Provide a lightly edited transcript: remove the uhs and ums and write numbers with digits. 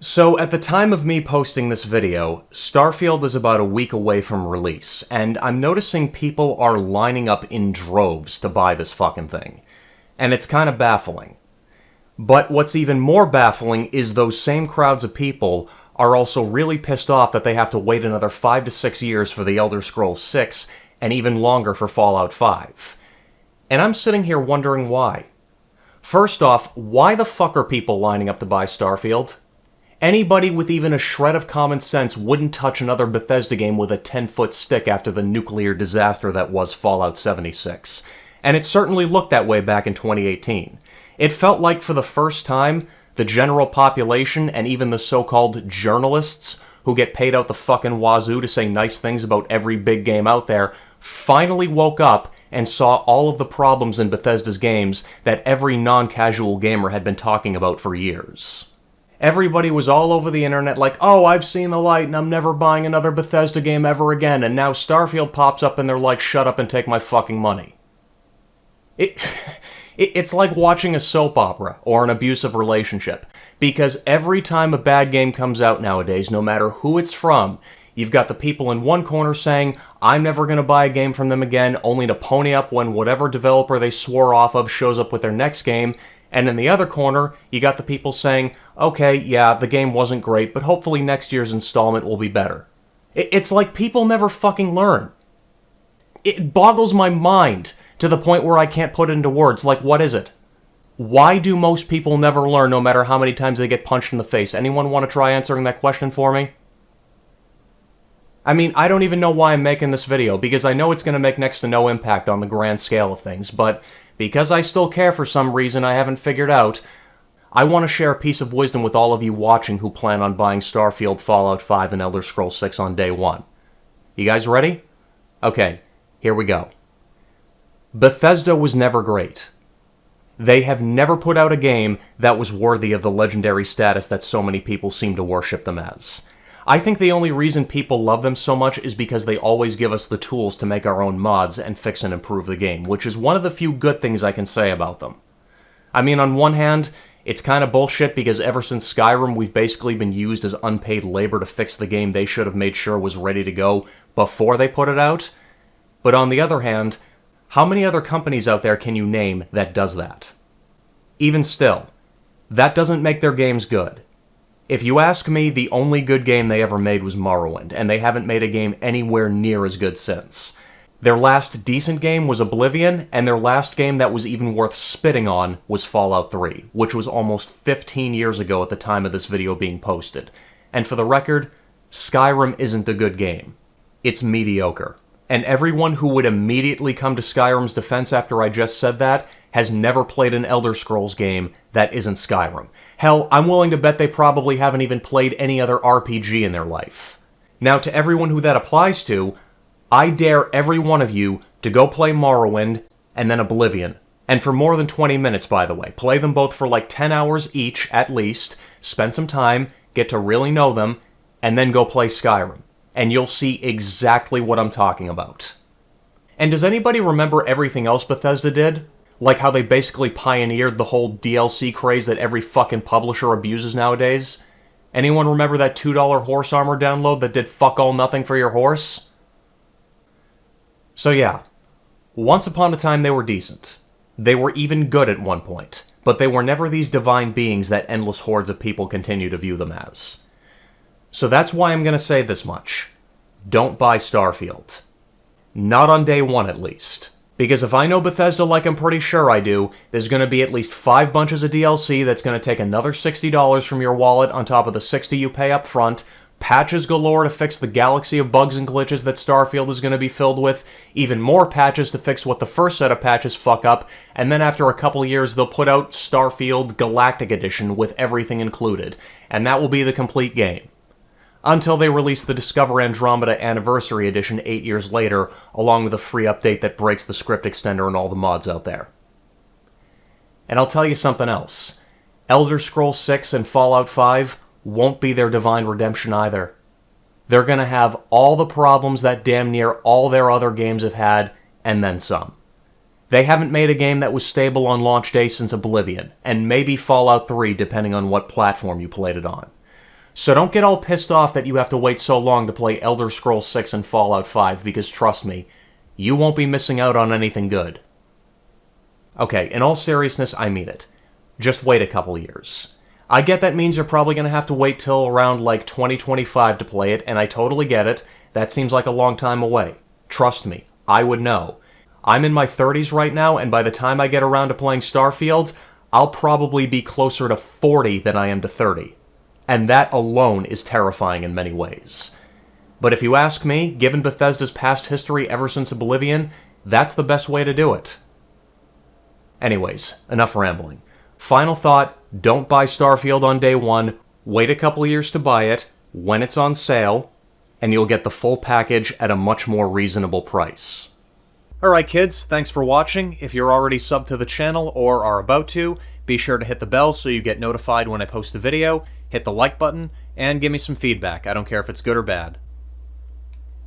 So at the time of me posting this video, Starfield is about a week away from release, and I'm noticing people are lining up in droves to buy this fucking thing. And it's kind of baffling. But what's even more baffling is those same crowds of people are also really pissed off that they have to wait another 5 to 6 years for The Elder Scrolls 6, and even longer for Fallout 5. And I'm sitting here wondering why. First off, why the fuck are people lining up to buy Starfield? Anybody with even a shred of common sense wouldn't touch another Bethesda game with a 10-foot stick after the nuclear disaster that was Fallout 76. And it certainly looked that way back in 2018. It felt like for the first time, the general population and even the so-called journalists who get paid out the fucking wazoo to say nice things about every big game out there finally woke up and saw all of the problems in Bethesda's games that every non-casual gamer had been talking about for years. Everybody was all over the internet like, oh, I've seen the light and I'm never buying another Bethesda game ever again, and now Starfield pops up and they're like, shut up and take my fucking money. It's like watching a soap opera or an abusive relationship, because every time a bad game comes out nowadays, no matter who it's from, you've got the people in one corner saying, I'm never going to buy a game from them again, only to pony up when whatever developer they swore off of shows up with their next game. And in the other corner, you got the people saying, okay, yeah, the game wasn't great, but hopefully next year's installment will be better. It's like people never fucking learn. It boggles my mind to the point where I can't put it into words. Like, what is it? Why do most people never learn no matter how many times they get punched in the face? Anyone want to try answering that question for me? I mean, I don't even know why I'm making this video, because I know it's going to make next to no impact on the grand scale of things, but because I still care for some reason I haven't figured out, I want to share a piece of wisdom with all of you watching who plan on buying Starfield, Fallout 5, and Elder Scrolls 6 on day one. You guys ready? Okay, here we go. Bethesda was never great. They have never put out a game that was worthy of the legendary status that so many people seem to worship them as. I think the only reason people love them so much is because they always give us the tools to make our own mods and fix and improve the game, which is one of the few good things I can say about them. I mean, on one hand, it's kind of bullshit because ever since Skyrim, we've basically been used as unpaid labor to fix the game they should have made sure was ready to go before they put it out. But on the other hand, how many other companies out there can you name that does that? Even still, that doesn't make their games good. If you ask me, the only good game they ever made was Morrowind, and they haven't made a game anywhere near as good since. Their last decent game was Oblivion, and their last game that was even worth spitting on was Fallout 3, which was almost 15 years ago at the time of this video being posted. And for the record, Skyrim isn't a good game. It's mediocre. And everyone who would immediately come to Skyrim's defense after I just said that has never played an Elder Scrolls game that isn't Skyrim. Hell, I'm willing to bet they probably haven't even played any other RPG in their life. Now, to everyone who that applies to, I dare every one of you to go play Morrowind and then Oblivion. And for more than 20 minutes, by the way. Play them both for like 10 hours each, at least. Spend some time, get to really know them, and then go play Skyrim. And you'll see exactly what I'm talking about. And does anybody remember everything else Bethesda did? Like how they basically pioneered the whole DLC craze that every fucking publisher abuses nowadays? Anyone remember that $2 horse armor download that did fuck all nothing for your horse? So yeah, once upon a time they were decent. They were even good at one point, but they were never these divine beings that endless hordes of people continue to view them as. So that's why I'm gonna say this much. Don't buy Starfield. Not on day one, at least. Because if I know Bethesda like I'm pretty sure I do, there's going to be at least 5 bunches of DLC that's going to take another $60 from your wallet on top of the $60 you pay up front, patches galore to fix the galaxy of bugs and glitches that Starfield is going to be filled with, even more patches to fix what the first set of patches fuck up, and then after a couple years they'll put out Starfield Galactic Edition with everything included, and that will be the complete game. Until they release the Discover Andromeda Anniversary Edition 8 years later, along with a free update that breaks the script extender and all the mods out there. And I'll tell you something else. Elder Scrolls 6 and Fallout 5 won't be their divine redemption either. They're gonna have all the problems that damn near all their other games have had, and then some. They haven't made a game that was stable on launch day since Oblivion, and maybe Fallout 3 depending on what platform you played it on. So don't get all pissed off that you have to wait so long to play Elder Scrolls 6 and Fallout 5, because trust me, you won't be missing out on anything good. Okay, in all seriousness, I mean it. Just wait a couple years. I get that means you're probably going to have to wait till around like 2025 to play it, and I totally get it. That seems like a long time away. Trust me, I would know. I'm in my 30s right now, and by the time I get around to playing Starfield, I'll probably be closer to 40 than I am to 30. And that alone is terrifying in many ways. But if you ask me, given Bethesda's past history ever since Oblivion, that's the best way to do it. Anyways, enough rambling. Final thought, don't buy Starfield on day one, wait a couple years to buy it, when it's on sale, and you'll get the full package at a much more reasonable price. Alright kids, thanks for watching. If you're already subbed to the channel or are about to, be sure to hit the bell so you get notified when I post a video, hit the like button, and give me some feedback. I don't care if it's good or bad.